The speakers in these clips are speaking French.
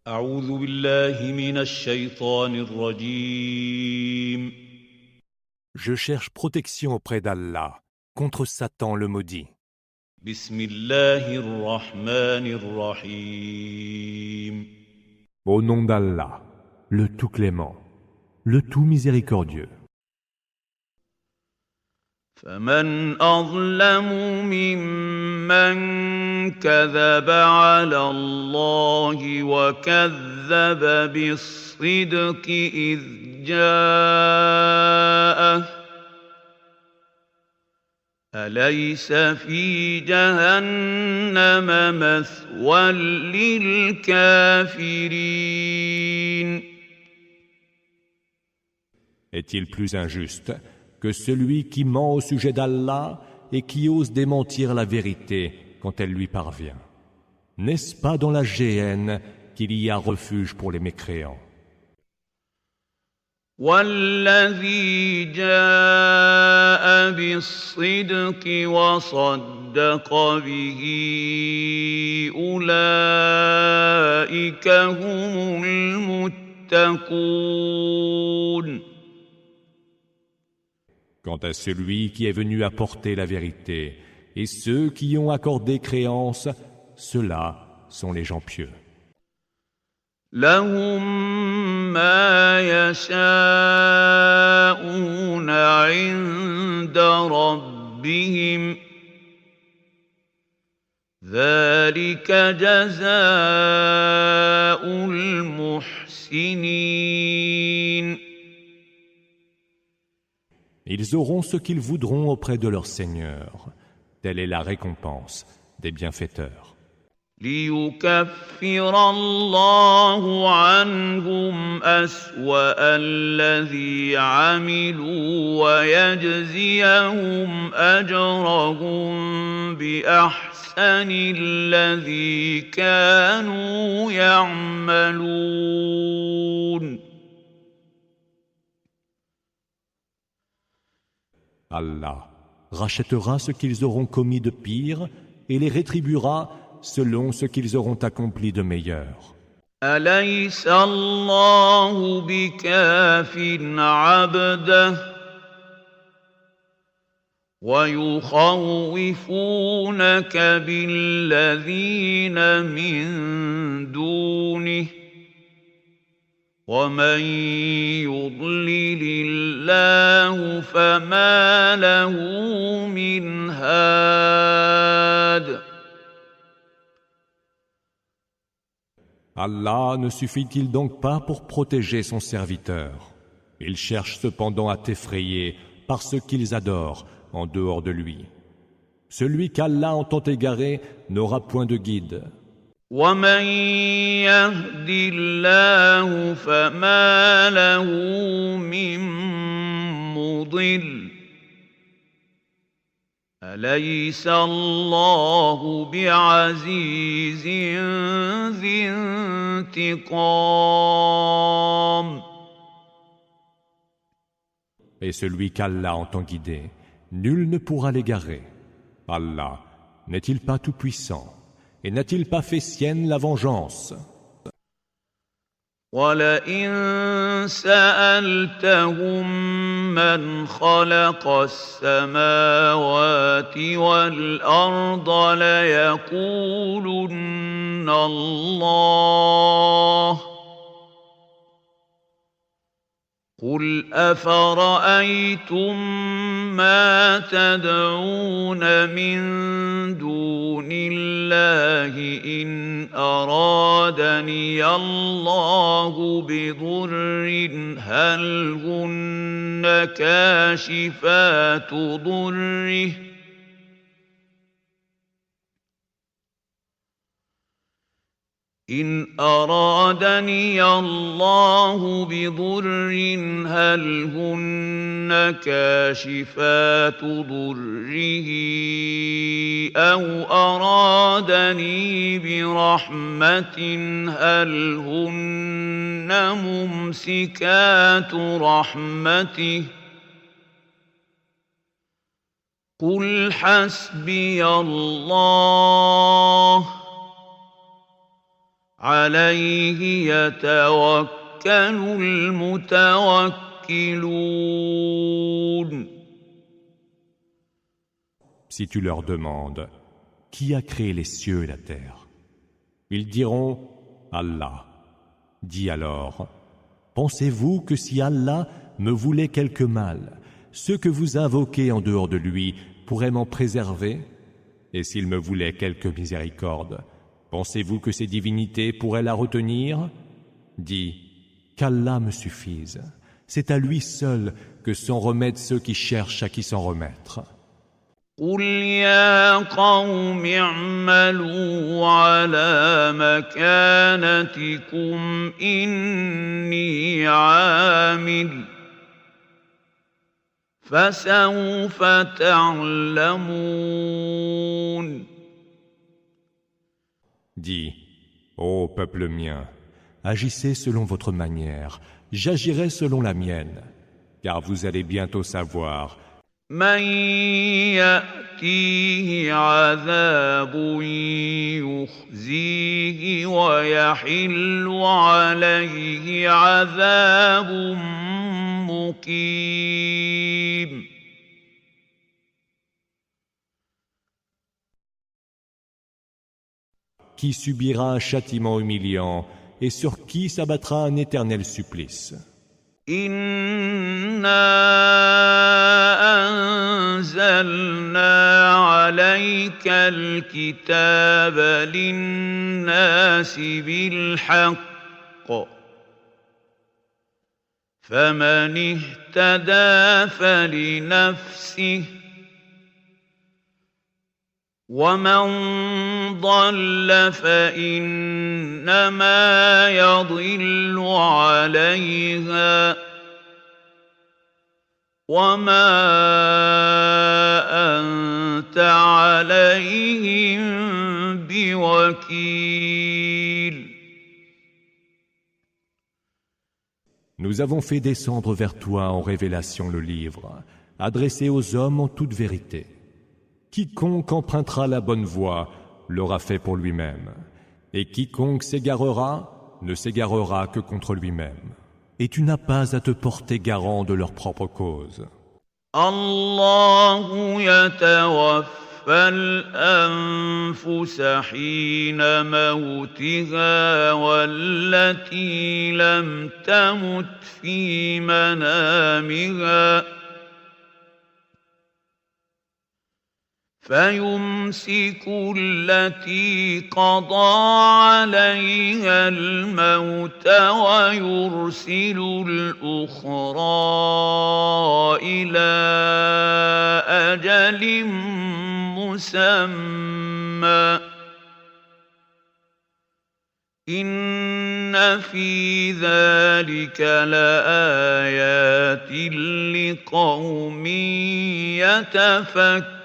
أعوذ بالله من الشيطان الرجيم. Je cherche protection auprès d'Allah contre Satan le maudit. بسم الله الرحمن الرحيم. Au nom d'Allah, le tout clément, le tout miséricordieux. فمن أظلم ممن كذب على الله وكذب بالصدق إذ جاءه أليس في جهنم مثوى للكافرين. Est-il plus injuste que celui qui ment au sujet d'Allah et qui ose démentir la vérité quand elle lui parvient? N'est-ce pas dans la géhenne qu'il y a refuge pour les mécréants? والذي جاء بالصدق وصدق به أولئك هم المتقون. Quant à celui qui est venu apporter la vérité et ceux qui ont accordé créance, ceux-là sont les gens pieux. لهم ما يشاءون عند ربهم ذلك جزاء المحسنين. Ils auront ce qu'ils voudront auprès de leur Seigneur. Telle est la récompense des bienfaiteurs. ليكفر الله عنهم أسوأ الذي عملوا ويجزيهم أجرهم بأحسن الذي كانوا يعملون. Allah rachètera ce qu'ils auront commis de pire et les rétribuera selon ce qu'ils auront accompli de meilleur. أليس الله بكاف عبده ويخوفونك بالذين من دونه ومن يضلل الله فما له من هاد. Allah ne suffit-il donc pas pour protéger son serviteur? Il cherche cependant à t'effrayer par ce qu'ils adorent en dehors de lui. Celui qu'Allah entend égarer n'aura point de guide. ومن يهد الله فما له من مضل أليس الله بعزيز ذي انتقام. Et celui qu'Allah entend guider, nul ne pourra l'égarer. Allah n'est-il pas tout-puissant et n'a-t-il pas fait sienne la vengeance? وَلَئِن سَأَلْتَهُم مَّنْ خَلَقَ السَّمَاوَاتِ وَالْأَرْضَ لَيَقُولُنَّ اللَّهُ قُلْ أَفَرَأَيْتُم مَّا تَدْعُونَ مِن دُونِ اللَّهِ إِنْ أَرَادَنِيَ اللَّهُ بِضُرٍّ هَلْ هُنَّ كَاشِفَاتُ ضُرِّهِ إن أرادني الله بضر هل هن كاشفات ضره أو أرادني برحمة هل هن ممسكات رحمته قل حسبي الله عليه يتوكل المتوكلون. Si tu leur demandes, qui a créé les cieux et la terre? Ils diront, Allah. Dis alors, pensez-vous que si Allah me voulait quelque mal, ceux que vous invoquez en dehors de lui pourraient m'en préserver? Et s'il me voulait quelque miséricorde, pensez-vous que ces divinités pourraient la retenir? Dis, qu'Allah me suffise. C'est à lui seul que s'en remettent ceux qui cherchent à qui s'en remettre. قل يا قوم اعملوا على مكانتكم إني عامل فسوف تعلمون. Dis, ô peuple mien, agissez selon votre manière, j'agirai selon la mienne, car vous allez bientôt savoir. من يأتيه عذاب يخزيه ويحل عليه عذاب مقيم. Qui subira un châtiment humiliant et sur qui s'abattra un éternel supplice. إنا أنزلنا عليك الكتاب للناس بالحق فمن اهتدى فلنفسه ومن ضل فإنما يضل عليها وما أنت عليهم بوكيل. Nous avons fait descendre vers toi en révélation le livre, adressé aux hommes en toute vérité. Quiconque empruntera la bonne voie l'aura fait pour lui-même, et quiconque s'égarera ne s'égarera que contre lui-même. Et tu n'as pas à te porter garant de leur propre cause. الله يتوفى الأنفس حين موتها والتي لم تمت في منامها فيمسك التي قضى عليها الموت ويرسل الأخرى إلى أجل مسمى إن في ذلك لآيات لقوم يتفكرون.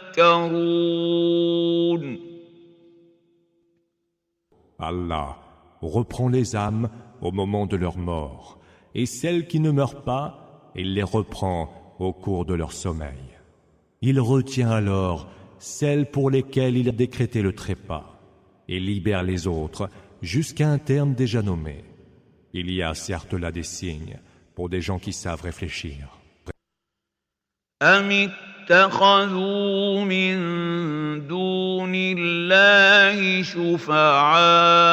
Allah reprend les âmes au moment de leur mort, et celles qui ne meurent pas, il les reprend au cours de leur sommeil. Il retient alors celles pour lesquelles il a décrété le trépas, et libère les autres jusqu'à un terme déjà nommé. Il y a certes là des signes pour des gens qui savent réfléchir. اتخذوا من دون الله شفعاء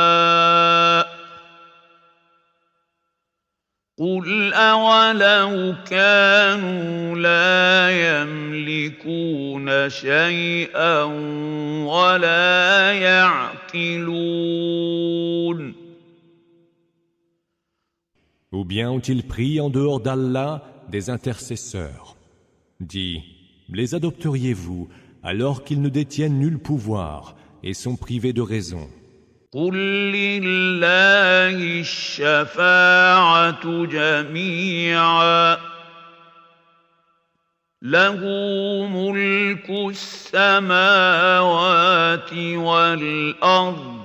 قل أولو كانوا لا يملكون شيئا ولا يعقلون. Ou bien ont-ils pris en dehors d'Allah des intercesseurs? Dis, les adopteriez-vous alors qu'ils ne détiennent nul pouvoir et sont privés de raison? قل لله الشفاعة جميعا له ملك السماوات والأرض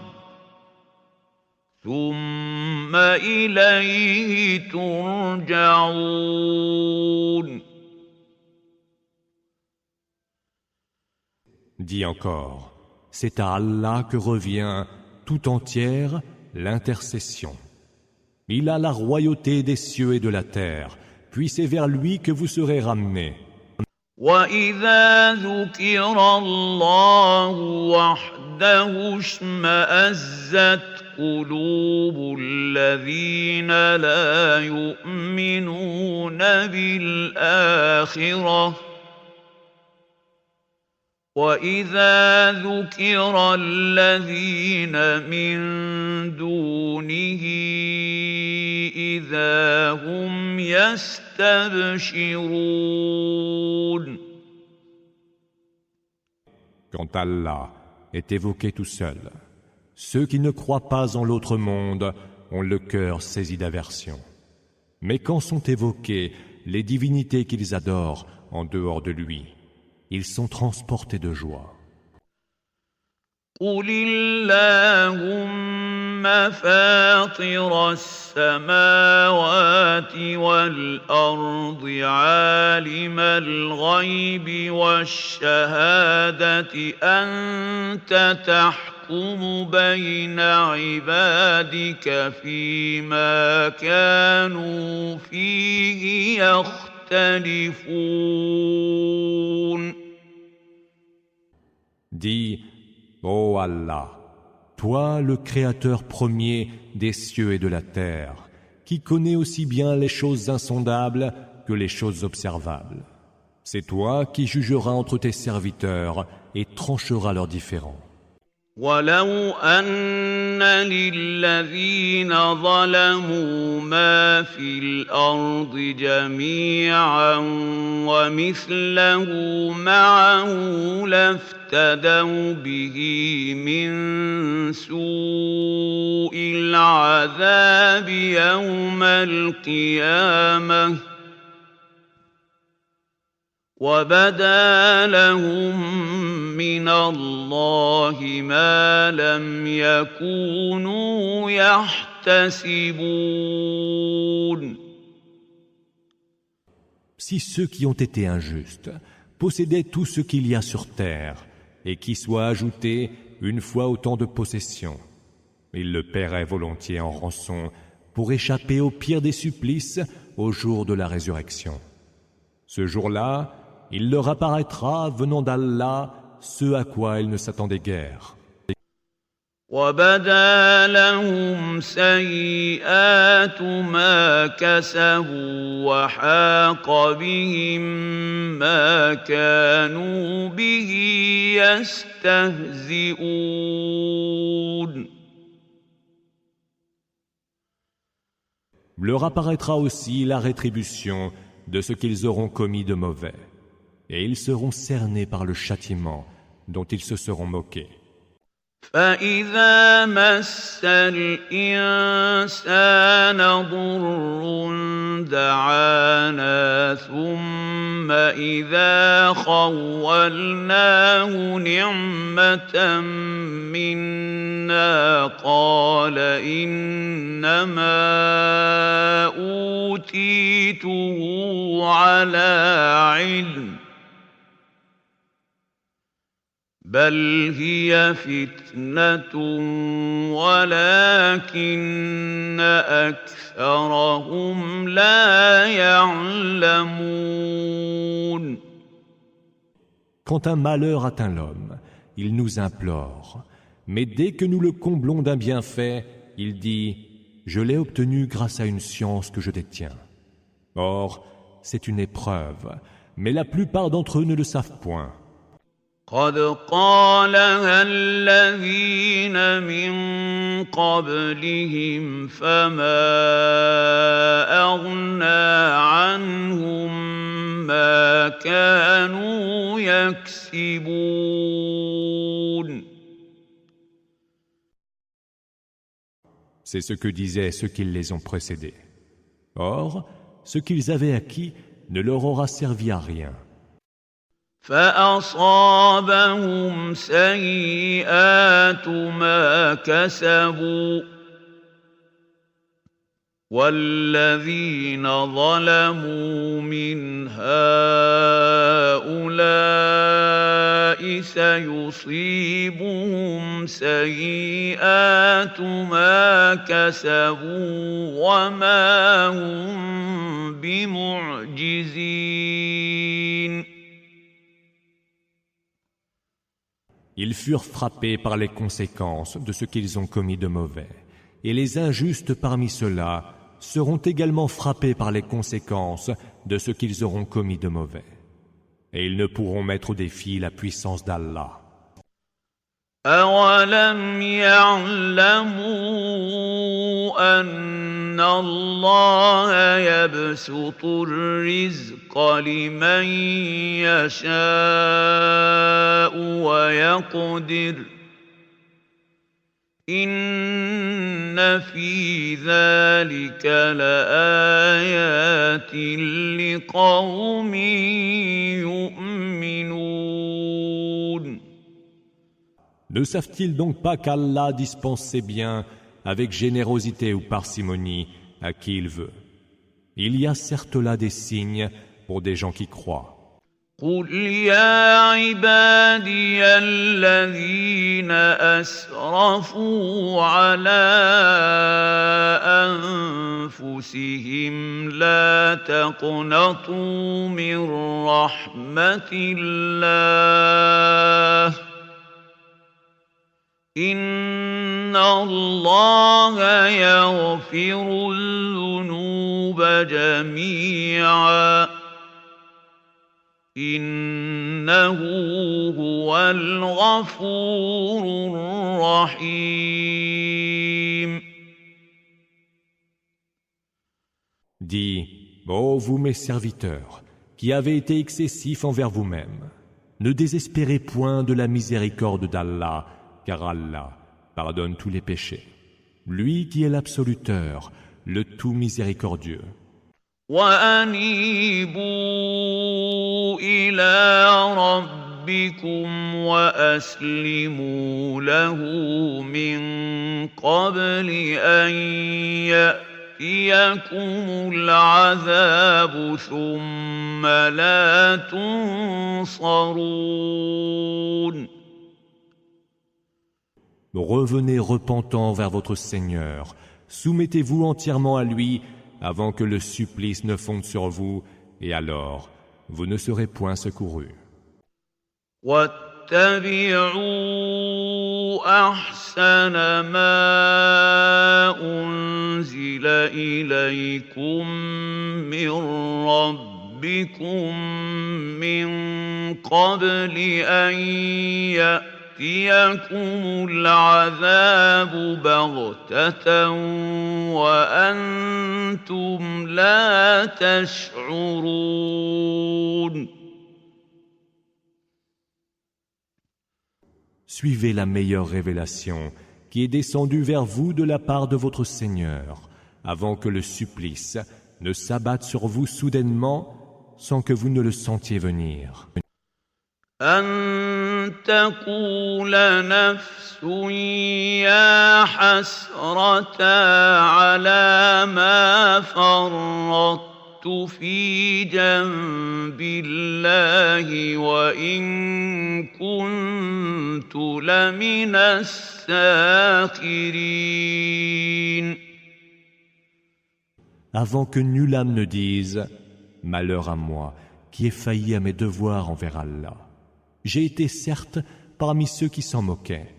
ثم إليه ترجعون. Dis encore, c'est à Allah que revient tout entière l'intercession. Il a la royauté des cieux et de la terre, puis c'est vers lui que vous serez ramenés. وَإِذَا ذُكِرَ اللَّهُ وَحْدَهُ اشْمَأَزَّتْ قُلُوبُ الَّذِينَ لَا يُؤْمِنُونَ بِالْآخِرَةِ وَإِذَا ذُكِرَ الَّذِينَ مِن دُونِهِ إِذَا هُمْ يَسْتَبْشِرُونَ. Quand Allah est évoqué tout seul, ceux qui ne croient pas en l'autre monde ont le cœur saisi d'aversion. Mais quand sont évoquées les divinités qu'ils adorent en dehors de lui, ils sont transportés de joie. قُلِ اللَّهُمَّ فَاطِرَ السَّمَاوَاتِ وَالْأَرْضِ عَالِمَ الْغَيْبِ وَالشَّهَادَةِ أَنْتَ تَحْكُمُ بَيْنَ عِبَادِكَ فِيمَا كَانُوا فِيهِ يَخْتَلِفُونَ. Dis, ô Allah, toi le Créateur premier des cieux et de la terre, qui connaît aussi bien les choses insondables que les choses observables. C'est toi qui jugeras entre tes serviteurs et trancheras leurs différends. وَلَوْ أَنَّ لِلَّذِينَ ظَلَمُوا مَا فِي الْأَرْضِ جَمِيعًا وَمِثْلَهُ مَعَهُ لَافْتَدَوْا بِهِ مِنْ سُوءِ الْعَذَابِ يَوْمَ الْقِيَامَةِ وَبَدَا لَهُم مِّنَ اللَّهِ مَا لَمْ يَكُونُوا يَحْتَسِبُونَ. Si ceux qui ont été injustes possédaient tout ce qu'il y a sur terre et qui soit ajouté une fois autant de possessions, ils le paieraient volontiers en rançon pour échapper au pire des supplices au jour de la résurrection. Ce jour-là, il leur apparaîtra venant d'Allah ce à quoi ils ne s'attendaient guère. وَبَدَا لَهُمْ سَيِّئَاتُ مَا كَسَبُوا وَحَاقَ بِهِم مَّا كَانُوا بِهِ يَسْتَهْزِئُونَ. Leur apparaîtra aussi la rétribution de ce qu'ils auront commis de mauvais, et ils seront cernés par le châtiment dont ils se seront moqués. فَإِذَا مَسَّ الْإِنسَانَ ضُرٌّ دَعَانَا ثُمَّ إِذَا خَوَّلْنَاهُ نِعْمَةً مِنَّا قَالَ إِنَّمَا أُوتِيتُهُ عَلَى عِلْمٍ بل هي فتنة ولكن أكثرهم لا يعلمون. Quand un malheur atteint l'homme, il nous implore. Mais dès que nous le comblons d'un bienfait, il dit « Je l'ai obtenu grâce à une science que je détiens ». Or, c'est une épreuve, mais la plupart d'entre eux ne le savent point. قد قالها الذين من قبلهم فما أغنى عنهم ما كانوا يكسبون. C'est ce que disaient ceux qui les ont précédés. Or, ce qu'ils avaient acquis ne leur aura servi à rien. فأصابهم سيئات ما كسبوا والذين ظلموا من هؤلاء سيصيبهم سيئات ما كسبوا وما هم بمعجزين. Ils furent frappés par les conséquences de ce qu'ils ont commis de mauvais, et les injustes parmi ceux-là seront également frappés par les conséquences de ce qu'ils auront commis de mauvais. Et ils ne pourront mettre au défi la puissance d'Allah. أَوَلَمْ يَعْلَمُوا أَنَّ اللَّهَ يَبْسُطُ الرِّزْقَ لِمَن يَشَاءُ وَيَقْدِرُ إِنَّ فِي ذَلِكَ لَآيَاتٍ لِقَوْمٍ يُؤْمِنُونَ. Ne savent-ils donc pas qu'Allah dispense ses biens avec générosité ou parcimonie à qui il veut? Il y a certes là des signes pour des gens qui croient. قُلْ يَا عِبَادِيَ الَّذِينَ أَسْرَفُوا عَلَىٰ أَنفُسِهِمْ لَا تَقْنَطُوا مِن رَّحْمَةِ اللَّهِ إِنَّ اللَّهَ يَغْفِرُ الذُّنُوبَ جَمِيعًا إِنَّهُ هُوَ الْغَفُورُ الرَّحِيمُ. Dis, ô vous mes serviteurs, qui avez été excessifs envers vous-mêmes, ne désespérez point de la miséricorde d'Allah, car Allah pardonne tous les péchés. Lui qui est l'absoluteur, le tout miséricordieux. وَأَنِيبُوا إِلَىٰ رَبِّكُمْ وَأَسْلِمُوا لَهُ مِن قَبْلِ أَن يَأْتِيَكُمُ الْعَذَابُ ثُمَّ لَا تُنصَرُونَ. Revenez repentant vers votre Seigneur, soumettez-vous entièrement à lui avant que le supplice ne fonde sur vous, et alors vous ne serez point secourus. وَاتَّبِعُوا أَحْسَنَ مَا أُنزِلَ إِلَيْكُم مِّن رَّبِّكُم مِّن قَبْلِ أَن يَأْتِيَكُمُ الْعَذَابُ بَغْتَةً وَأَنتُمْ لَا تَشْعُرُونَ. Suivez la meilleure révélation qui est descendue vers vous de la part de votre Seigneur, avant que le supplice ne s'abatte sur vous soudainement sans que vous ne le sentiez venir. أَن تَقُولَ نَفْسٌ يَا حَسْرَتَا عَلَىٰ مَا فَرَّطتُ فِي جَنبِ اللَّهِ وَإِن كُنتُ لَمِنَ السَّاخِرِينَ. Avant que nulle âme ne dise « Malheur à moi, qui ai failli à mes devoirs envers Allah. J'ai été certes parmi ceux qui s'en moquaient. »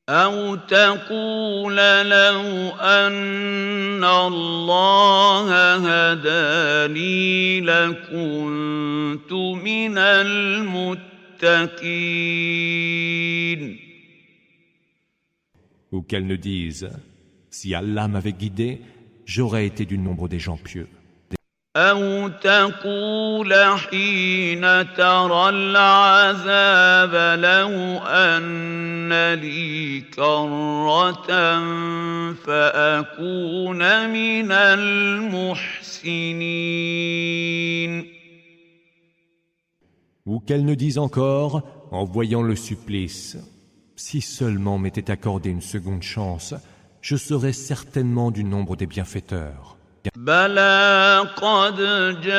أَوْ تَقُولَ لَوْ أَنَّ اللَّهَ هَدَانِي لَكُنتُ مِنَ الْمُتَّقِينَ. Ou qu'elles ne disent « Si Allah m'avait guidé, j'aurais été du nombre des gens pieux. » أَوْ تَقُولَ حِينَ تَرَى الْعَذَابَ لَوْ أَنَّ لِي كَرَّةً فَأَكُونَ مِنَ الْمُحْسِنِينَ. Ou qu'elles ne disent encore, en voyant le supplice, « Si seulement m'était accordé une seconde chance, je serais certainement du nombre des bienfaiteurs. » بَلَىٰ قَدْ جَاءَتْكَ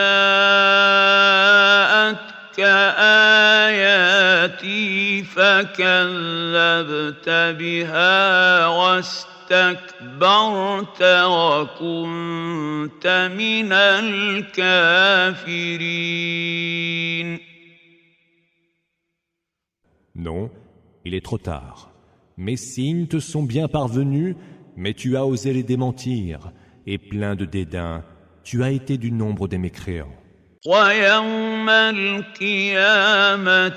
آياتي فكذبت بها واستكبرت وكنت من الكافرين. Non, il est trop tard. Mes signes te sont bien parvenus, mais tu as osé les démentir, et plein de dédain, tu as été du nombre des mécréants. ويوم القيامة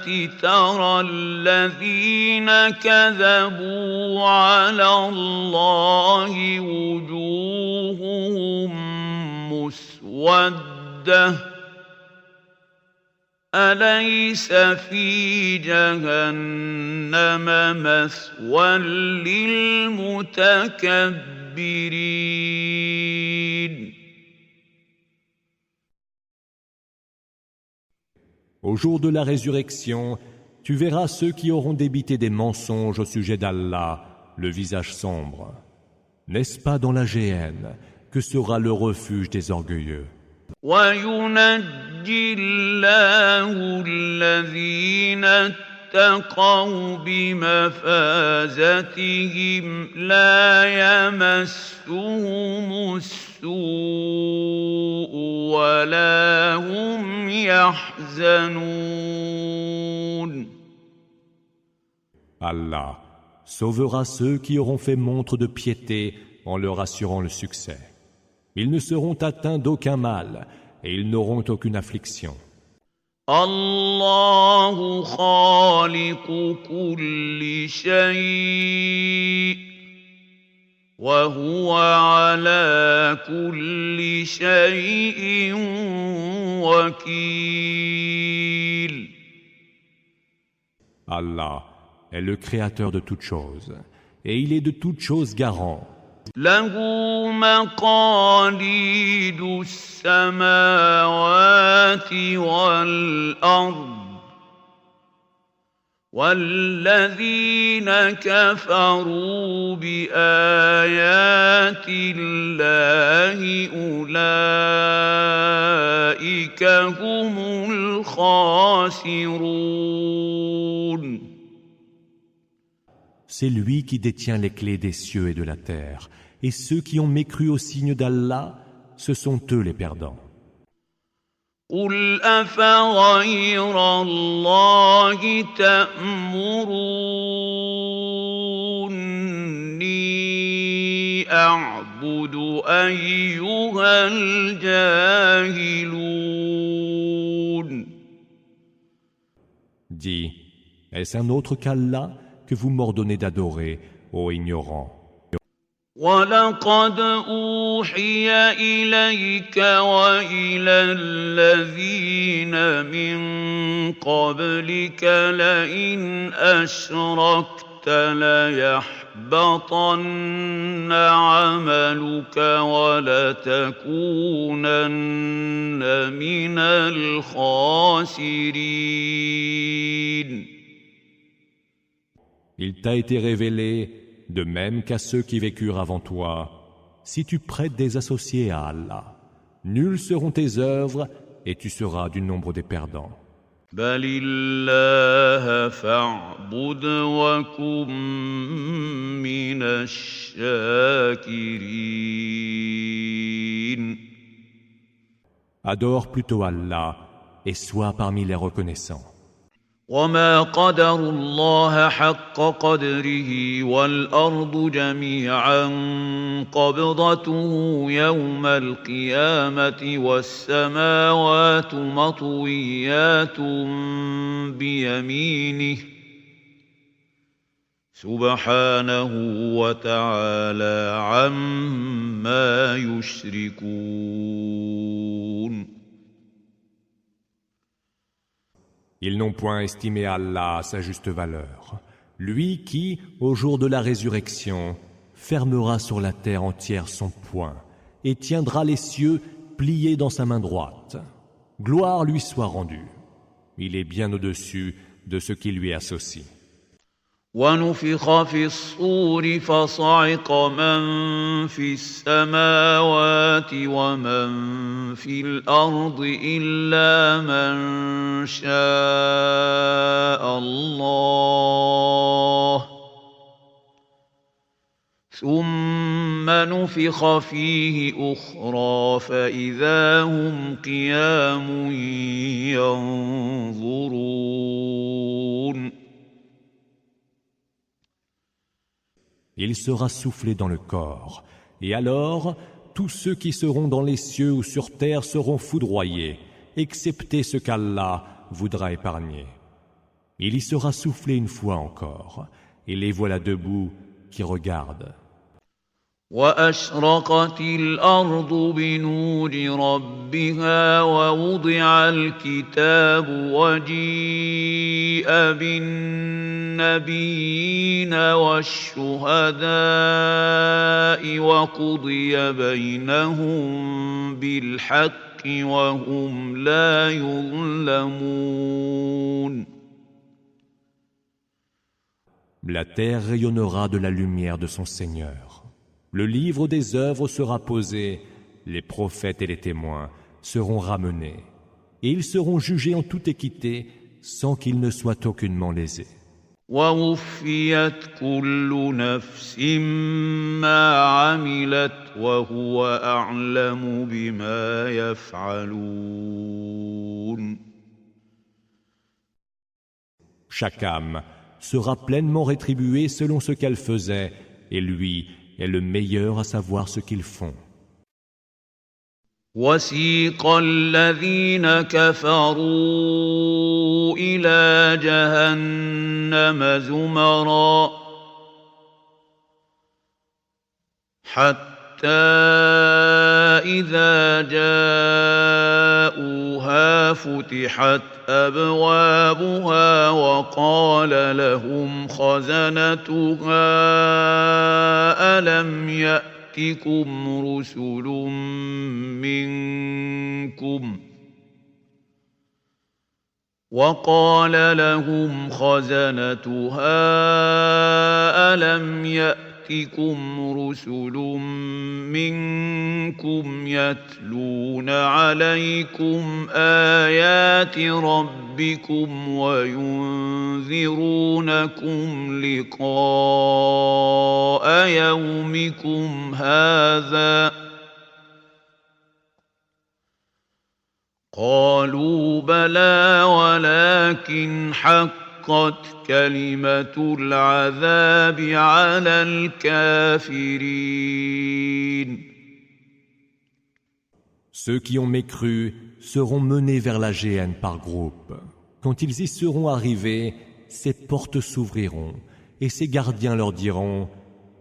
ترى الذين كذبوا على الله وجوههم مسودة أليس في جهنم مثوى للمتكبرين. Au jour de la résurrection, tu verras ceux qui auront débité des mensonges au sujet d'Allah, le visage sombre. N'est-ce pas dans la géhenne que sera le refuge des orgueilleux? وينجي الله الذين اتقوا بمفازتهم لا يمسهم السوء ولا هم يحزنون. Allah sauvera ceux qui auront fait montre de piété en leur assurant le succès. Ils ne seront atteints d'aucun mal et ils n'auront aucune affliction. الله خالق كل شيء وهو على كل شيء وكيل. Allah est le créateur de toutes choses et il est de toutes choses garant. له مقاليد السماوات والأرض والذين كفروا بآيات الله أولئك هم الخاسرون. C'est lui qui détient les clés des cieux et de la terre, et ceux qui ont mécru au signe d'Allah, ce sont eux les perdants. قل أفغير الله تأمروني أعبد أيها الجاهلون. Dis, est-ce un autre qu'Allah que vous m'ordonnez d'adorer, ô ignorants? وَلَقَدْ أُوحِيَ إِلَيْكَ وَإِلَى الَّذِينَ مِن قَبْلِكَ لَئِنْ أَشْرَكْتَ لَيَحْبَطَنَّ عَمَلُكَ وَلَتَكُونَنَّ مِنَ الْخَاسِرِينَ. Il t'a été révélé, de même qu'à ceux qui vécurent avant toi, si tu prêtes des associés à Allah, nulles seront tes œuvres et tu seras du nombre des perdants. بَلِ اللَّهَ فَاعْبُدْ وَكُن مِّنَ الشَّاكِرِينَ. Adore plutôt Allah et sois parmi les reconnaissants. وَمَا قَدَرُوا اللَّهَ حَقَّ قَدْرِهِ وَالْأَرْضُ جَمِيعًا قَبْضَتُهُ يَوْمَ الْقِيَامَةِ وَالسَّمَاوَاتُ مَطْوِيَّاتٌ بِيَمِينِهِ سُبْحَانَهُ وَتَعَالَى عَمَّا يُشْرِكُونَ. Ils n'ont point estimé Allah à sa juste valeur. Lui qui, au jour de la résurrection, fermera sur la terre entière son poing et tiendra les cieux pliés dans sa main droite. Gloire lui soit rendue. Il est bien au-dessus de ce qui lui associe. ونفخ في الصور فصعق من في السماوات ومن في الأرض إلا من شاء الله ثم نفخ فيه أخرى فإذا هم قيام ينظرون. Il sera soufflé dans le corps, et alors tous ceux qui seront dans les cieux ou sur terre seront foudroyés, excepté ce qu'Allah voudra épargner. Il y sera soufflé une fois encore, et les voilà debout qui regardent. وأشرقت الأرض بنور ربها ووضع الكتاب وجيء بالنبيين والشهداء وقضي بينهم بالحق وهم لا يظلمون. La terre rayonnera de la lumière de son Seigneur. Le livre des œuvres sera posé, les prophètes et les témoins seront ramenés, et ils seront jugés en toute équité sans qu'ils ne soient aucunement lésés. ووفيت كل نفس ما عملت وهو أعلم بما يفعلون. Chaque âme sera pleinement rétribuée selon ce qu'elle faisait, et lui est le meilleur à savoir ce qu'ils font. وسيق الذين كفروا إلى جهنم زمرا حتى إذا جاءوها فتحت أبوابها وقال لهم خزنتها ألم يأتكم رسل منكم يتلون عليكم آيات ربكم وينذرونكم لقاء يومكم هذا قالوا بلى ولكن حقت كلمة العذاب على الكافرين. Ceux qui ont mécru seront menés vers la géhenne par groupe. Quand ils y seront arrivés, ces portes s'ouvriront, et ces gardiens leur diront: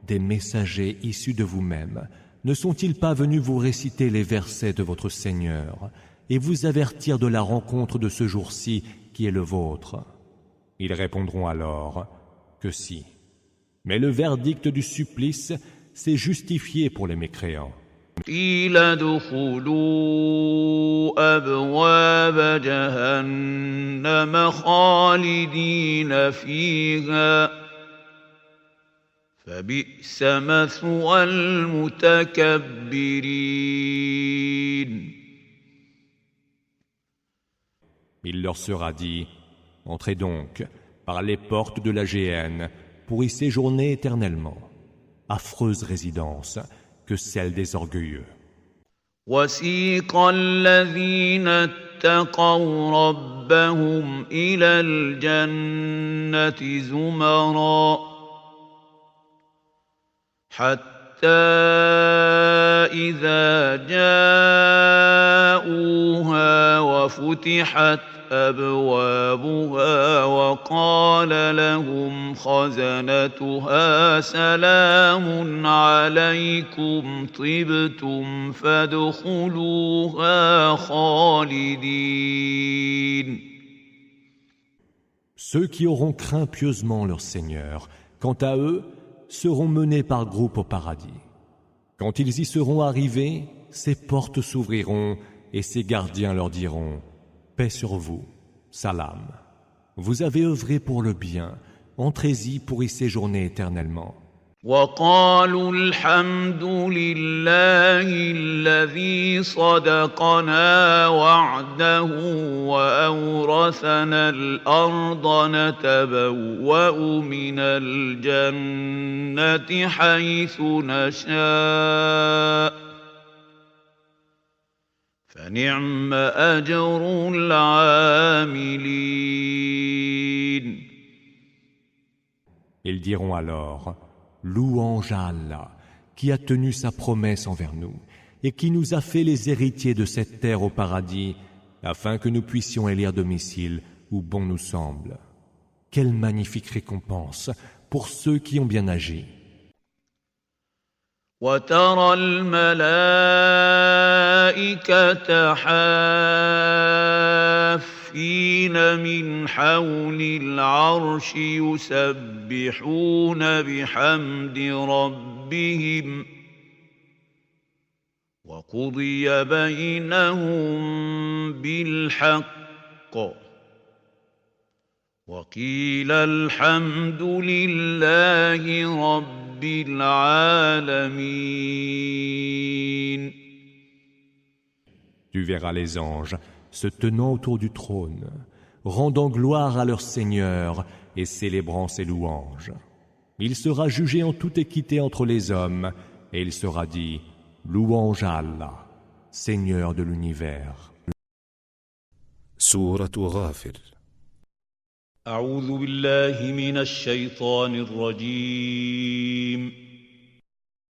des messagers issus de vous-même, ne sont-ils pas venus vous réciter les versets de votre Seigneur et vous avertir de la rencontre de ce jour-ci qui est le vôtre? Ils répondront alors que si. Mais le verdict du supplice s'est justifié pour les mécréants. قيل ادخلوا أبواب جهنم خالدين فيها فبئس مثوى المتكبرين. Il leur sera dit: entrez donc par les portes de la géhenne pour y séjourner éternellement. Affreuse résidence que celle des orgueilleux. وسيق الذين اتقوا ربهم إلى الجنة زمرا حتى إذا جاءوها وفتحت أبوابها وقال لهم خزنتها سلام عليكم طبتم فادخلوها خالدين. Ceux qui auront craint pieusement leur Seigneur, quant à eux, seront menés par groupe au paradis. Quand ils y seront arrivés, ces portes s'ouvriront et ces gardiens leur diront: paix sur vous, salam. Vous avez œuvré pour le bien, entrez-y pour y séjourner éternellement. وقالوا الحمد لله الذي صدقنا وعده وأورثنا الأرض نتبوأ من الجنة حيث نشاء فنعم أجر العاملين. Ils diront alors: Louange à Allah, qui a tenu sa promesse envers nous et qui nous a fait les héritiers de cette terre au paradis, afin que nous puissions élire domicile où bon nous semble. Quelle magnifique récompense pour ceux qui ont bien agi. وترى الملائكة حافين من حول العرش يسبحون بحمد ربهم وقضي بينهم بالحق وقيل الحمد لله رب العالمين. Tu verras les anges se tenant autour du trône, rendant gloire à leur Seigneur et célébrant ses louanges. Il sera jugé en toute équité entre les hommes, et il sera dit: Louange à Allah, Seigneur de l'univers. Sourate Ghafir. أعوذ بالله من الشيطان الرجيم.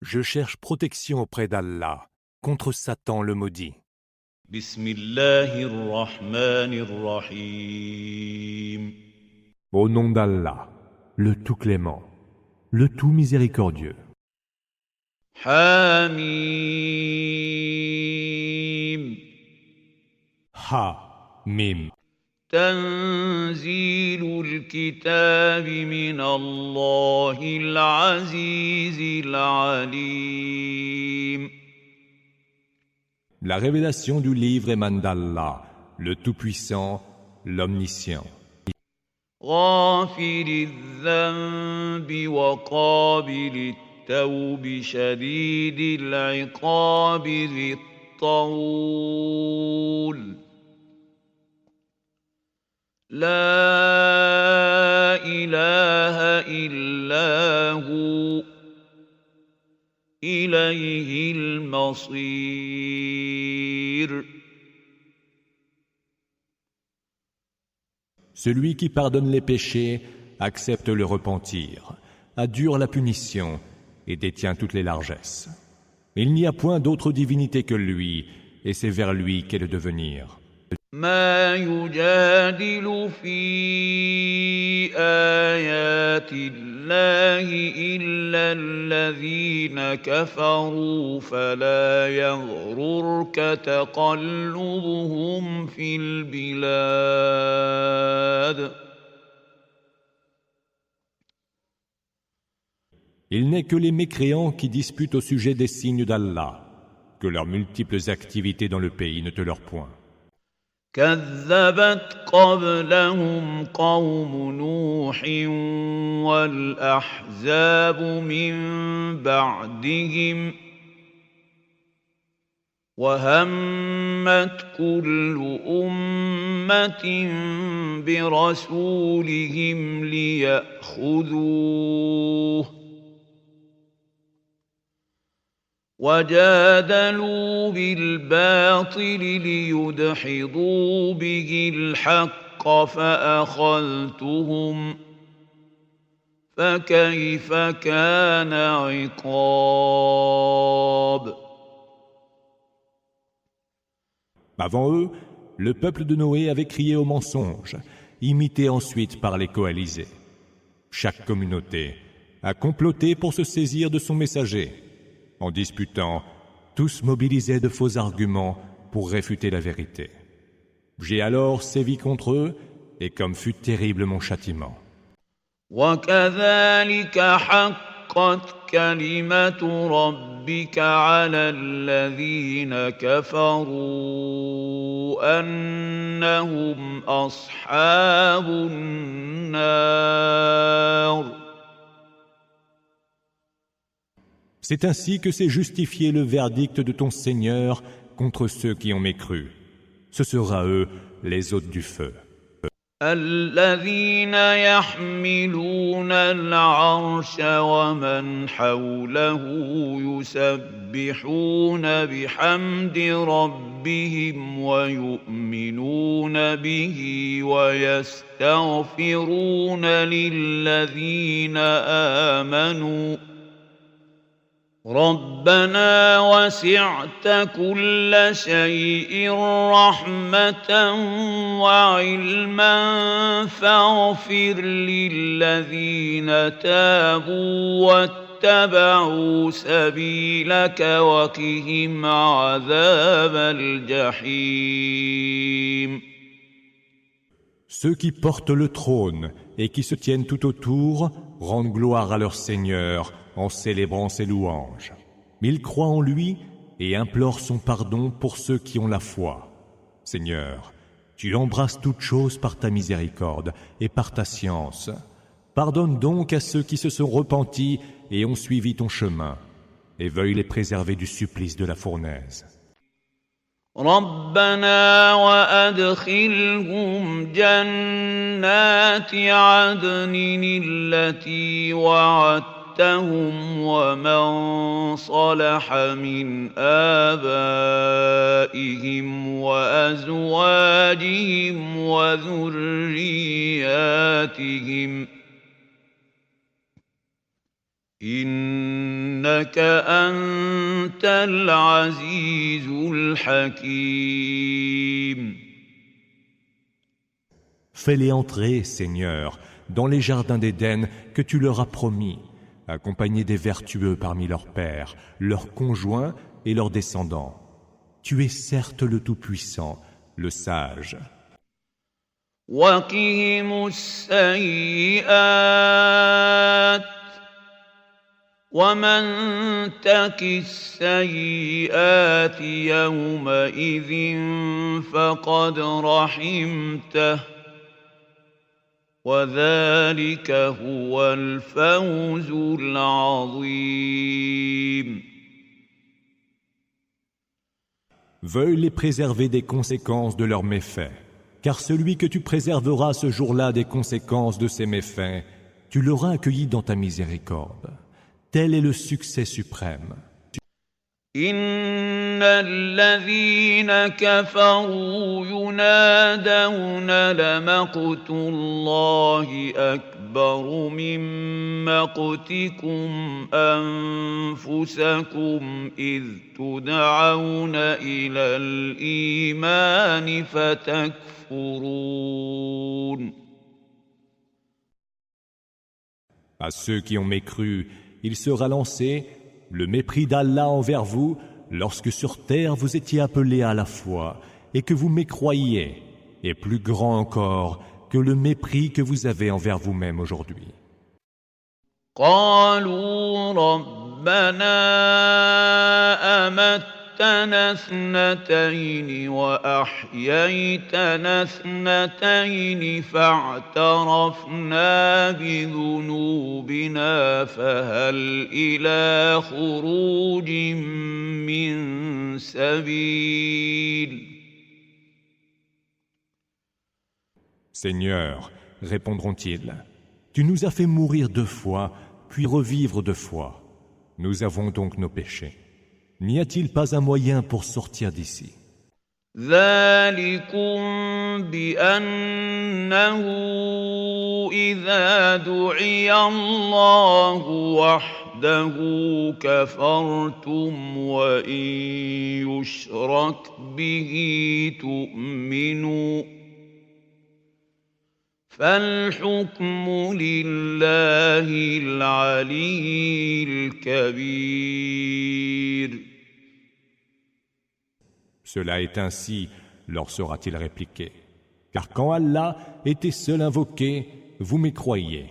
Je cherche protection auprès d'Allah contre Satan le maudit. بسم الله الرحمن الرحيم. Au nom d'Allah, le tout clément, le tout miséricordieux. حميم. Ha, Mim. تنزيل الكتاب من الله العزيز العليم. La révélation du livre émane d'Allah, le Tout-Puissant, l'Omniscient. غافر الذنب وقابل التوب شديد العقاب ذي الطول لا إله إلا هو إليه المصير. Celui qui pardonne les péchés, accepte le repentir, adjure la punition et détient toutes les largesses. Il n'y a point d'autre divinité que lui, et c'est vers lui qu'est le devenir. ما يجادل في آيات الله إلا الذين كفروا فلا يغررك تقلبهم في البلاد. Il n'est que les mécréants qui disputent au sujet des signes d'Allah, que leurs multiples activités dans le pays ne te leur point. كذبت قبلهم قوم نوح والأحزاب من بعدهم وهمت كل أمة برسولهم ليأخذوه وجادلوا بالباطل ليدحضوا به الحق فأخذتهم فكيف كان عقاب. Avant eux, le peuple de Noé avait crié au mensonge, imité ensuite par les coalisés. Chaque communauté a comploté pour se saisir de son messager. En disputant, tous mobilisaient de faux arguments pour réfuter la vérité. J'ai alors sévi contre eux, et comme fut terrible mon châtiment. وكذلك حقت كلمة ربك على الذين كفروا أنهم أصحاب النار. C'est ainsi que s'est justifié le verdict de ton Seigneur contre ceux qui ont mécru. Ce sera eux les hôtes du feu. الذين يحملون العرش ومن حوله يسبحون بحمد ربهم ويؤمنون به ويستغفرون للذين آمنوا ربنا وسعت كل شيء رحمة وعلما فاغفر للذين تابوا واتبعوا سبيلك وقهم عذاب الجحيم. Ceux qui portent le trône et qui se tiennent tout autour rendent gloire à leur Seigneur en célébrant ses louanges. Ils croient en lui et implorent son pardon pour ceux qui ont la foi. Seigneur, tu embrasses toutes choses par ta miséricorde et par ta science. Pardonne donc à ceux qui se sont repentis et ont suivi ton chemin, et veuille les préserver du supplice de la fournaise. ربنا وأدخلهم جنات عدن التي وعدتهم ومن صلح من آبائهم وأزواجهم وذرياتهم إنك أنت العزيز الحكيم. Fais-les entrer, Seigneur, dans les jardins d'Éden que tu leur as promis, accompagnés des vertueux parmi leurs pères, leurs conjoints et leurs descendants. Tu es certes le Tout-Puissant, le Sage. وقهم السيئات ومن تك السيئات يومئذ فقد رحمته وذلك هو الفوز العظيم. Veuille les préserver des conséquences de leurs méfaits, car celui que tu préserveras ce jour-là des conséquences de ses méfaits, tu l'auras accueilli dans ta miséricorde. Tel est le succès suprême. إن الذين كفروا ينادون لمقت الله أكبر من مقتكم أنفسكم إذ تدعون إلى الإيمان فتكفرون. À ceux qui ont mécru, il sera lancé le mépris d'Allah envers vous lorsque sur terre vous étiez appelés à la foi et que vous mécroyiez, est plus grand encore que le mépris que vous avez envers vous-même aujourd'hui. قالوا ربنا أمتنا اثنتين وأحييتنا اثنتين فاعترفنا بذنوبنا فهل إلى خروج من سبيل. Seigneur, répondront-ils, tu nous as fait mourir 2 fois, puis revivre 2 fois. Nous avons donc nos péchés. N'y a-t-il pas un moyen pour sortir d'ici? ذلكم بأنه إذا دعي الله وحده كفرتم وإن يشرك به تؤمنوا فالحكم لله العلي الكبير. Cela est ainsi, leur sera-t-il répliqué. Car quand Allah était seul invoqué, vous mécroyiez.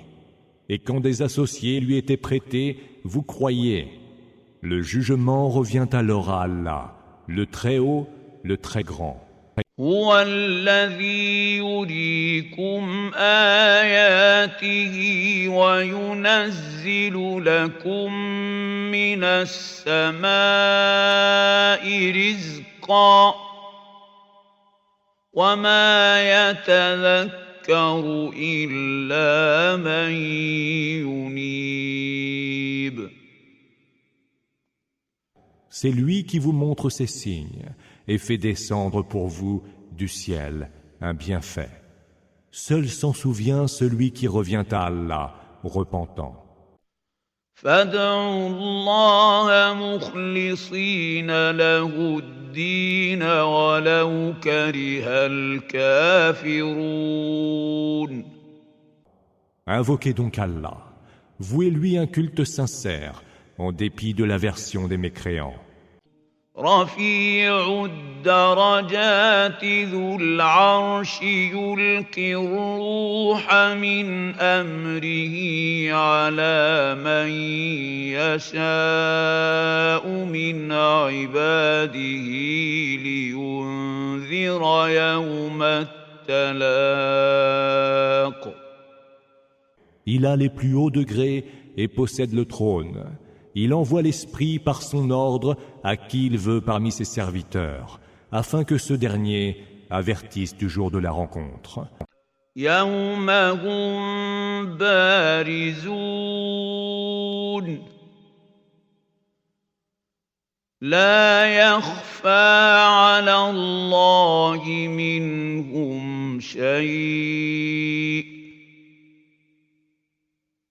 Et quand des associés lui étaient prêtés, vous croyiez. Le jugement revient alors à Allah, le Très-Haut, le Très-Grand. هو الذي يريكم آياته وينزل لكم من السماء رزقا وما يتذكر إلا من ينيب. C'est lui qui vous montre ses signes et fait descendre pour vous du ciel un bienfait. Seul s'en souvient celui qui revient à Allah, repentant. فادعوا الله مخلصين له الدين ولو كره الكافرون. Invoquez donc Allah, vouez-lui un culte sincère, en dépit de l'aversion des mécréants. رفيع الدرجات ذو العرش يلقي الروح من أمره على من يشاء من عباده لينذر يوم التلاق. Il a les plus hauts degrés et possède le trône. Il envoie l'Esprit par son ordre à qui il veut parmi ses serviteurs, afin que ce dernier avertisse du jour de la rencontre. يوم هم بارزون لا يخفى على الله منهم شيء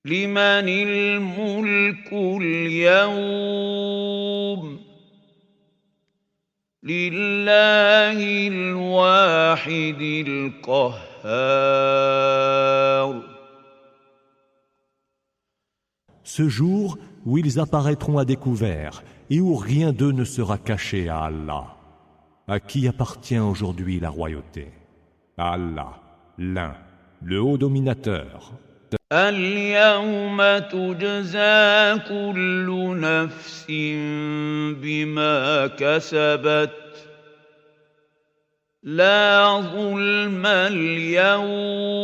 لمن الملك اليوم لله الواحد القهار. Ce jour où ils apparaîtront à découvert et où rien d'eux ne sera caché à Allah. À qui appartient aujourd'hui la royauté? À Allah, l'un, le haut dominateur. اليوم تجزى كل نفس بما كسبت لا ظلم اليوم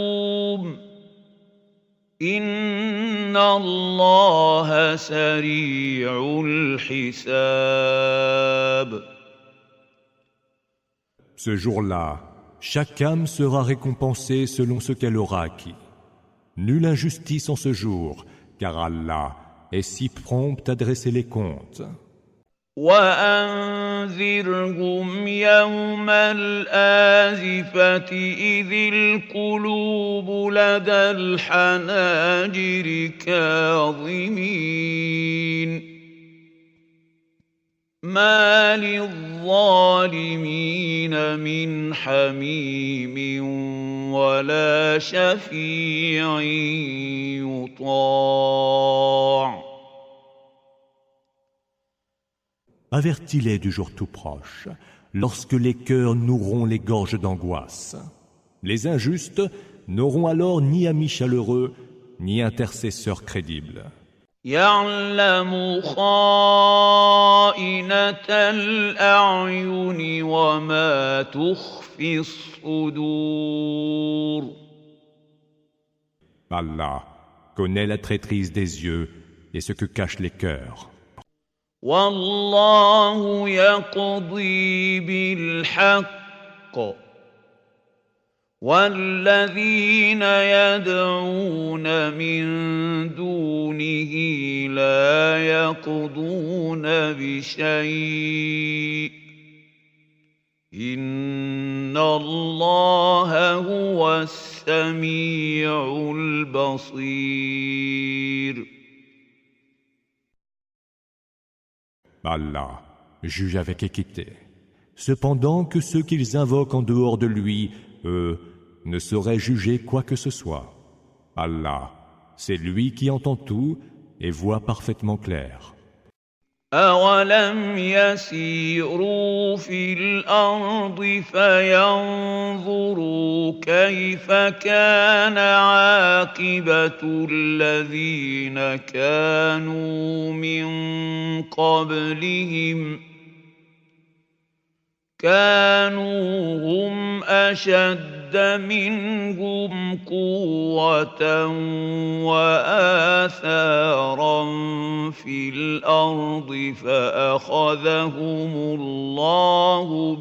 إن الله سريع الحساب. Ce jour-là, chaque âme sera récompensée selon ce qu'elle aura acquis. Nulle injustice en ce jour, car Allah est si prompt à dresser les comptes. وأنذرهم يوم الآزفة إذ القلوب لدى الحناجر كاظمين ما للظالمين من حميم ولا شفيع يطاع. Avertis-les du jour tout proche, lorsque les cœurs noueront les gorges d'angoisse. Les injustes n'auront alors ni amis chaleureux, ni intercesseurs crédibles. يعلم خائنة الأعين وما تخفي الصدور. Allah connaît la traîtrise des yeux et ce que cachent les cœurs. والله يقضي بالحق والذين يدعون من دونه لا يقضون بشيء إن الله هو السميع البصير. Allah juge avec équité. Cependant que ceux qu'ils invoquent en dehors de lui, eux, ne sauraient juger quoi que ce soit. Allah, c'est lui qui entend tout et voit parfaitement clair. أولم يسيروا في الأرض فينظروا كيف كان عاقبة الذين كانوا من قبلهم كانوا هم أشد منهم قوة وآثارا في الأرض فأخذهم الله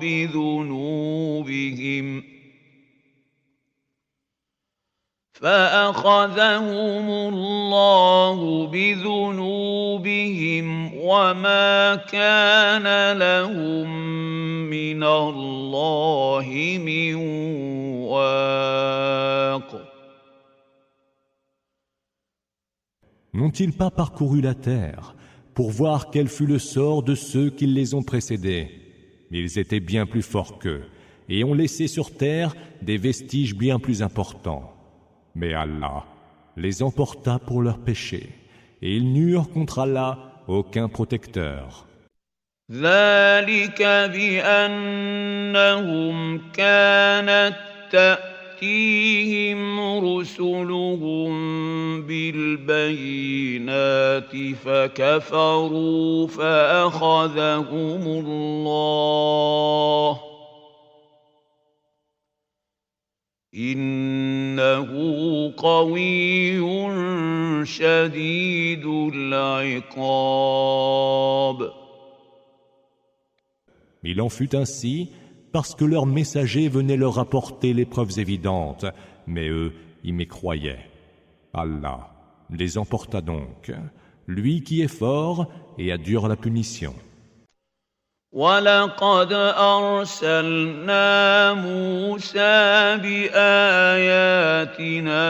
بذنوبهم وما كان لهم من الله من واق. N'ont-ils pas parcouru la terre pour voir quel fut le sort de ceux qui les ont précédés? Ils étaient bien plus forts qu'eux et ont laissé sur terre des vestiges bien plus importants. Mais Allah les emporta pour leurs péchés et ils n'eurent contre Allah aucun protecteur. ذلك بأنهم كانت تأتيهم رسلهم بالبينات فكفروا فأخذهم الله إنه قوي شديد العقاب. Il en fut ainsi parce que leurs messagers venaient leur rapporter les preuves évidentes, mais eux y mécroyaient. Allah les emporta donc, lui qui est fort et a dure la punition. وَلَقَدْ أَرْسَلْنَا مُوسَىٰ بِآيَاتِنَا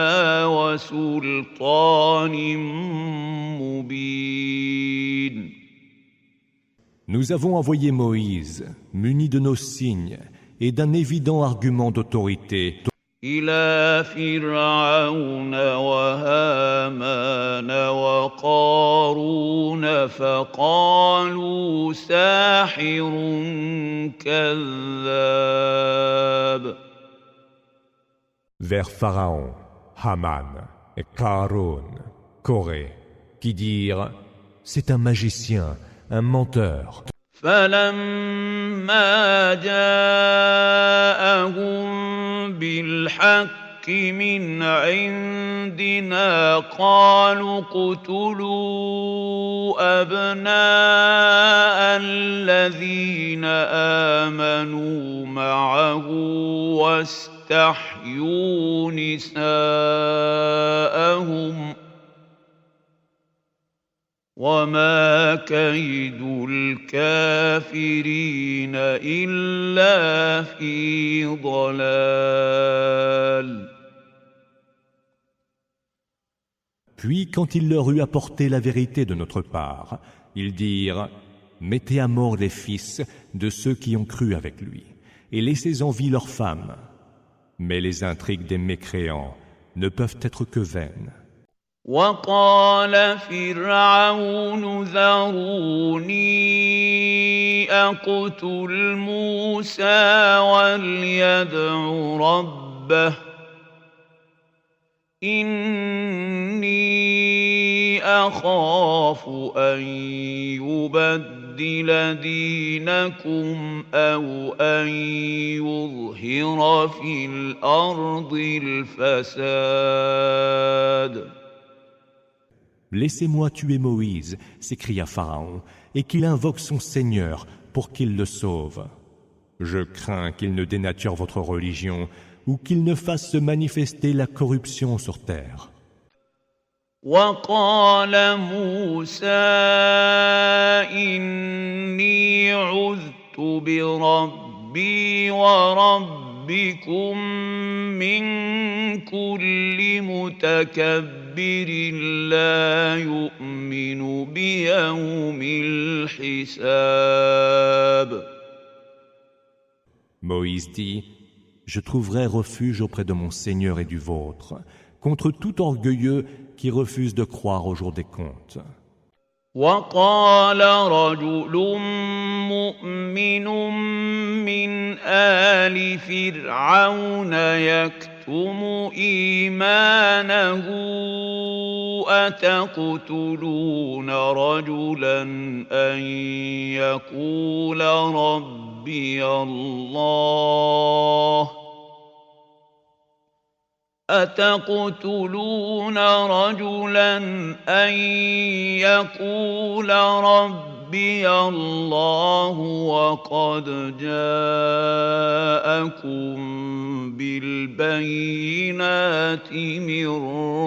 وَسُلْطَانٍ مُّبِينٍ. Nous avons envoyé Moïse, muni de nos signes et d'un évident argument d'autorité, إِلَىٰ فِرْعَوْنَ وَهَامَانَ وَقَارُونَ فَقَالُوا سَاحِرٌ كَذَّابٌ. vers Pharaon, Haman et Karun, Corée, qui dirent « C'est un magicien, un menteur ». فَلَمَّا جَاءَهُم بِالْحَقِّ مِنْ عِندِنَا قَالُوا اقْتُلُوا أَبْنَاءَ الَّذِينَ آمَنُوا مَعَهُ وَاسْتَحْيُوا نِسَاءَهُمْ وَمَا كَيْدُ الْكَافِرِينَ إِلَّا فِي ضَلَالٍ. Puis, quand il leur eut apporté la vérité de notre part, ils dirent « Mettez à mort les fils de ceux qui ont cru avec lui, et laissez en vie leurs femmes. » Mais les intrigues des mécréants ne peuvent être que vaines. وَقَالَ فِرْعَوْنُ ذَرُونِي أَقْتُلْ مُوسَىٰ وَلْيَدْعُ رَبَّهُ إِنِّي أَخَافُ أَن يُبَدِّلَ دِينَكُمْ أَوْ أَن يُظْهِرَ فِي الْأَرْضِ الْفَسَادَ. Laissez-moi tuer Moïse, s'écria Pharaon, et qu'il invoque son Seigneur pour qu'il le sauve. Je crains qu'il ne dénature votre religion ou qu'il ne fasse se manifester la corruption sur terre. وَقَالَ مُوسَىٰ إِنِّي عُذْتُ بِرَبِّي وَرَبِّكُم مِّن كُلِّ مُتَكَبِّرٍ لَّا يُؤْمِنُ بِيَوْمِ الْحِسَابِ. Moïse dit « Je trouverai refuge auprès de mon Seigneur et du vôtre, contre tout orgueilleux qui refuse de croire au jour des comptes. » وقال رجل مؤمن من آل فرعون يكتم إيمانه أتقتلون رجلا أن يقول ربي الله أتقتلون رجلا أن يقول ربي الله وقد جاءكم بالبينات من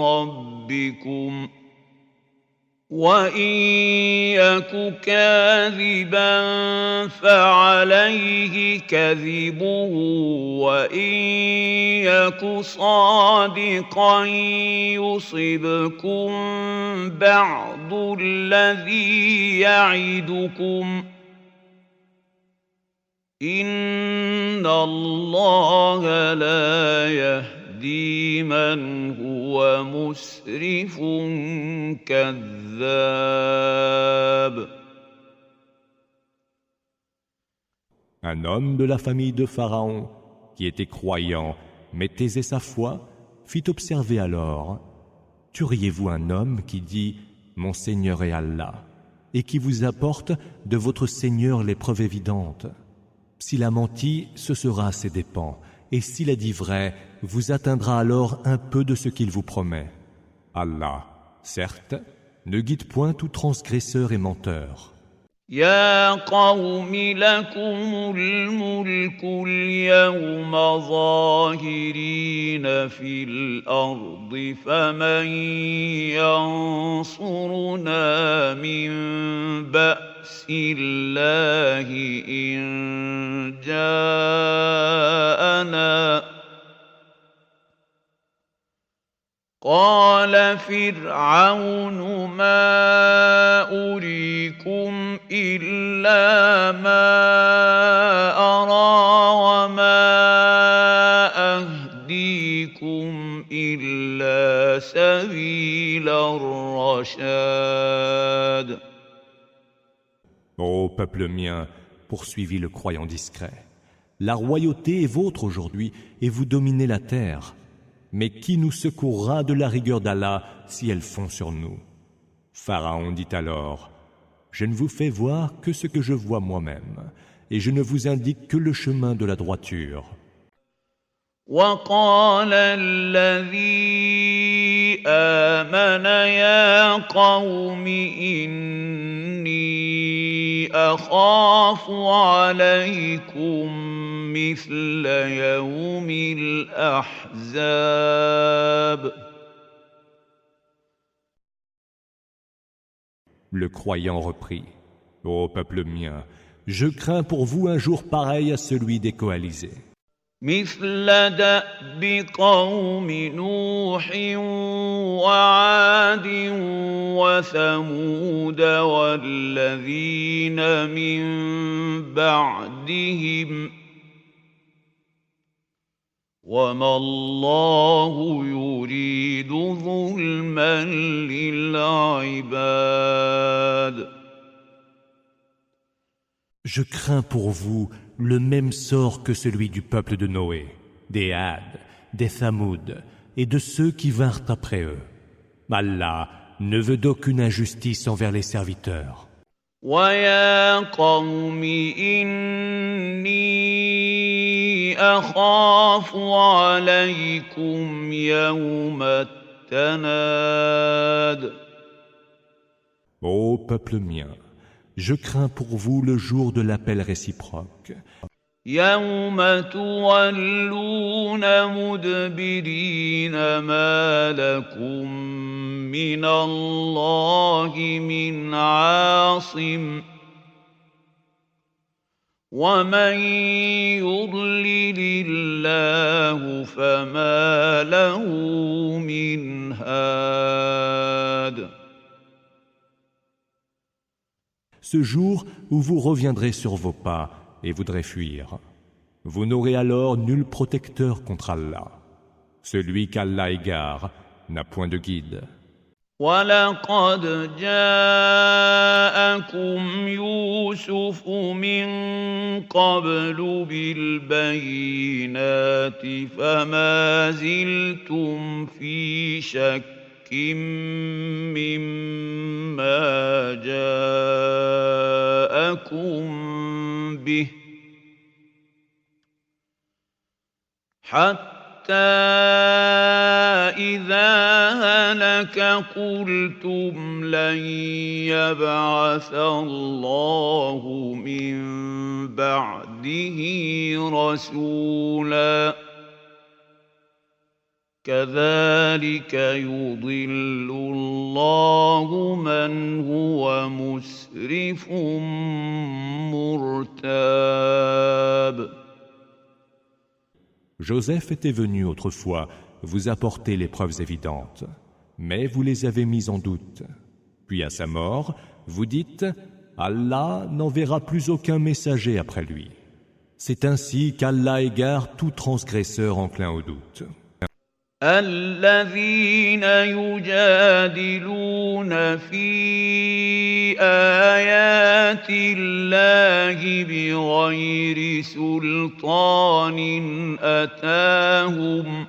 ربكم وإن يك كاذبا فعليه كذبه وإن يك صادقا يصبكم بعض الذي يعدكم إن الله لا يهدي من هو مسرف كذاب. Un homme de la famille de Pharaon, qui était croyant, mais taisait sa foi, fit observer alors: tueriez-vous un homme qui dit « Mon Seigneur est Allah » et qui vous apporte de votre Seigneur les preuves évidentes? S'il a menti, ce sera à ses dépens, et s'il a dit vrai, vous atteindra alors un peu de ce qu'il vous promet. Allah, certes, ne guide point tout transgresseur et menteur. يا قوم لكم الملك اليوم ظاهرين في الأرض فمن ينصرنا من بأس الله إن جاءنا قال فرعون ما أريكم إلا ما أرى وما أهديكم إلا سبيل الرشاد. Ô peuple mien, poursuivit le croyant discret, la royauté est vôtre aujourd'hui et vous dominez la terre. Mais qui nous secourra de la rigueur d'Allah si elle fond sur nous? Pharaon dit alors: je ne vous fais voir que ce que je vois moi-même, et je ne vous indique que le chemin de la droiture. وقال الذي آمن يا قوم إني أخاف عليكم مثل يوم الأحزاب. Le croyant reprit: ô peuple mien, je crains pour vous un jour pareil à celui des coalisés. مثل دأب قوم نوح وعاد وثمود والذين من بعدهم وما الله يريد ظلما للعباد. Je crains pour vous le même sort que celui du peuple de Noé, des Had, des Thamoud et de ceux qui vinrent après eux. Allah ne veut d'aucune injustice envers les serviteurs. وَيَا قَوْمِ إِنِّي أَخَافُ عَلَيْكُمْ يَوْمَ التَّنَادِ. Ô peuple mien, je crains pour vous le jour de l'appel réciproque. يَوْمَ تُوَلُّونَ مُدْبِرِينَ مَا لَكُمْ مِنَ اللَّهِ مِنْ عَاصِمٍ وَمَنْ يُضْلِلِ اللَّهُ فَمَا لَهُ مِنْ هَادٍ. Ce jour où vous reviendrez sur vos pas et voudrez fuir, vous n'aurez alors nul protecteur contre Allah. Celui qu'Allah égare n'a point de guide. وَلَقَدْ جَاءَكُمْ يُوسُفُ مِن قَبْلُ بِالْبَيِّنَاتِ فَمَا زِلْتُمْ فِي شَكٍّ مِّمَّا جَاءَكُم بِهِ حتى إذا هلك قلتم لن يبعث الله من بعده رسولا كذلك يضل الله من هو مسرف مرتاب. Joseph était venu autrefois vous apporter les preuves évidentes, mais vous les avez mises en doute. Puis à sa mort, vous dites « Allah n'enverra plus aucun messager après lui ». C'est ainsi qu'Allah égare tout transgresseur enclin au doute. الذين يجادلون في آيات الله بغير سلطان أتاهم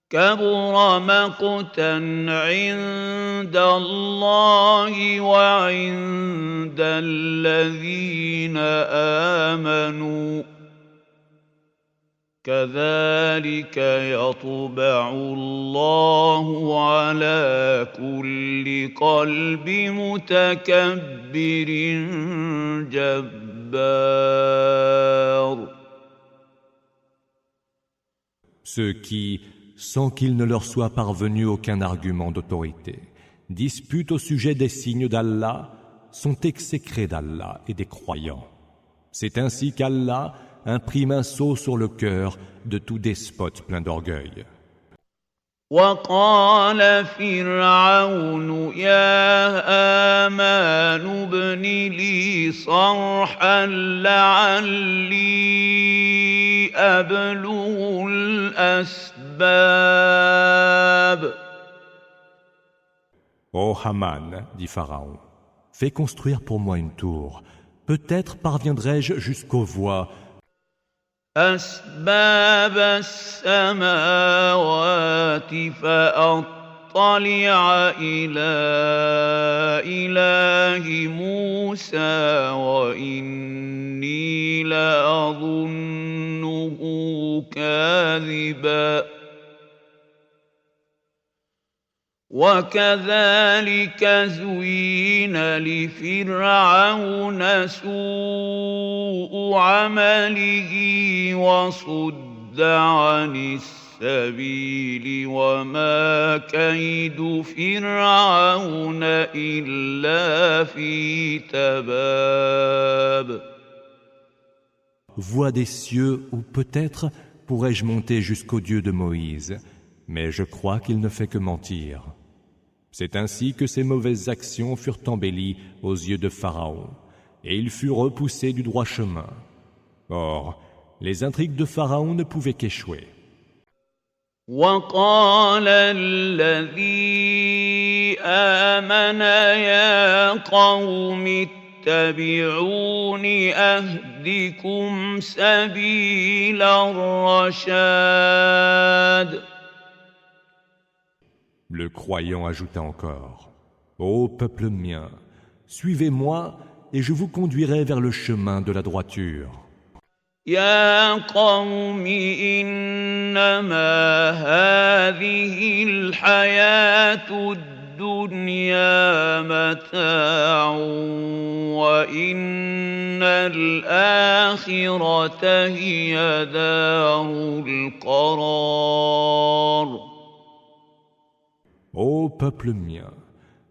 كبر مقتا عند الله وعند الذين آمنوا كذلك يطبع الله على كل قلب متكبر جبار. Ceux qui, sans qu'il ne leur soit parvenu aucun argument d'autorité, disputent au sujet des signes d'Allah, sont exécrés d'Allah et des croyants. C'est ainsi qu'Allah imprime un sceau sur le cœur de tout despote plein d'orgueil. وقال فرعون يا هامان ابن لي صرحا لعلي أبلغ الأسباب. Ô Haman, dit Pharaon, fais construire pour moi une tour. Peut-être parviendrai-je jusqu'aux voies أسباب السماوات فأطلع إلى إله موسى وإني لأظنه كاذبا وكذلك زين لفرعون سوء عمله وصد عن السبيل وما كيد فرعون إلا في تباب. Voix des cieux, ou peut-être pourrais-je monter jusqu'au Dieu de Moïse, mais je crois qu'il ne fait que mentir. C'est ainsi que ses mauvaises actions furent embellies aux yeux de Pharaon, et il fut repoussé du droit chemin. Or, les intrigues de Pharaon ne pouvaient qu'échouer. وقال الذي آمن يا قوم اتبعون أهدكم سبيل الرشاد. Le croyant ajouta encore, « Ô peuple mien, suivez-moi et je vous conduirai vers le chemin de la droiture. » يا قوم إنما هذه الحياة الدنيا متاع وإن الآخرة هي دار القرار. Ô peuple mien,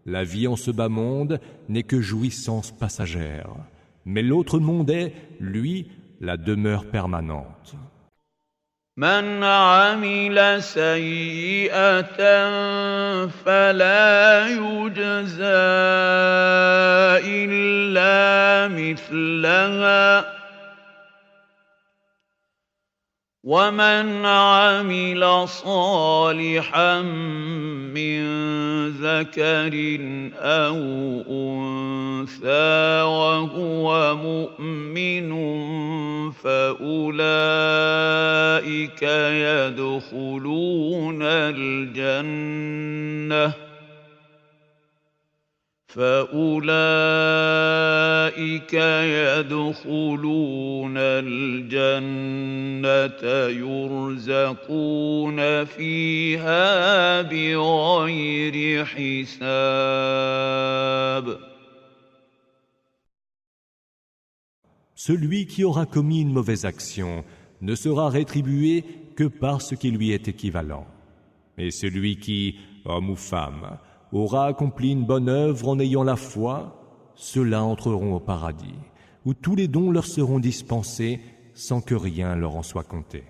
la vie en ce bas monde n'est que jouissance passagère, mais l'autre monde est, lui, la demeure permanente. من عمل سيئة فلا يجزى إلا مثلها ومن عمل صالحا من ذكر أو أنثى وهو مؤمن فأولئك يدخلون الجنة يرزقون فيها بغير حساب. Celui qui aura commis une mauvaise action ne sera rétribué que par ce qui lui est équivalent. Et celui qui, homme ou femme, aura accompli une bonne œuvre en ayant la foi, ceux-là entreront au paradis, où tous les dons leur seront dispensés sans que rien leur en soit compté.